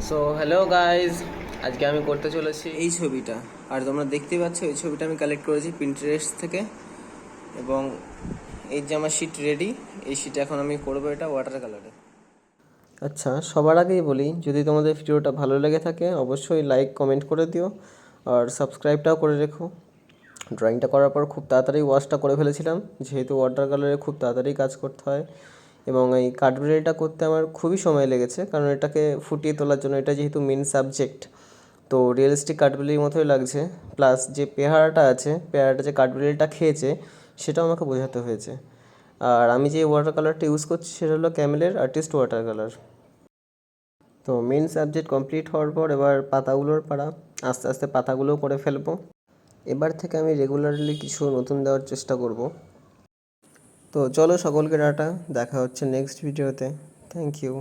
So hello guys, আজকে আমি করতে চলেছি এই ছবিটা। আর তোমরা দেখতেই পাচ্ছ এই ছবিটা আমি কালেক্ট করেছি পিন্টারেস্ট থেকে। এবং এই যে আমার শিট রেডি, এই শিটে এখন আমি করবো এটা ওয়াটার কালারে। আচ্ছা, সবার আগেই বলি, যদি তোমাদের ভিডিওটা ভালো লেগে থাকে অবশ্যই লাইক কমেন্ট করে দিও আর সাবস্ক্রাইবটাও করে রেখো। ড্রয়িংটা করার পর খুব তাড়াতাড়ি ওয়াশটা করে ফেলেছিলাম, যেহেতু ওয়াটার কালারে খুব তাড়াতাড়ি কাজ করতে হয়। এবং এই কাঠবিড়ালিটা করতে আমার খুবই সময় লেগেছে, কারণ এটাকে ফুটিয়ে তোলার জন্য, এটা যেহেতু মেন সাবজেক্ট, তো রিয়েলিস্টিক কাঠবিড়ালির মতোই লাগছে। প্লাস যে পেয়ারাটা আছে, পেয়ারাটা যে কাঠবিড়ালিটা খেয়েছে সেটাও আমাকে বোঝাতে হয়েছে। আর আমি যে ওয়াটার কালারটা ইউজ করছি সেটা হলো ক্যামেলের আর্টিস্ট ওয়াটার কালার। তো মেন সাবজেক্ট কমপ্লিট হওয়ার পর এবার পাতাগুলোর পাড়া, আস্তে আস্তে পাতাগুলোও করে ফেলবো। এবার থেকে আমি রেগুলারলি কিছু নতুন দেওয়ার চেষ্টা করব। তো চলো সকলকে টাটা, দেখা হচ্ছে নেক্সট ভিডিওতে। Thank you.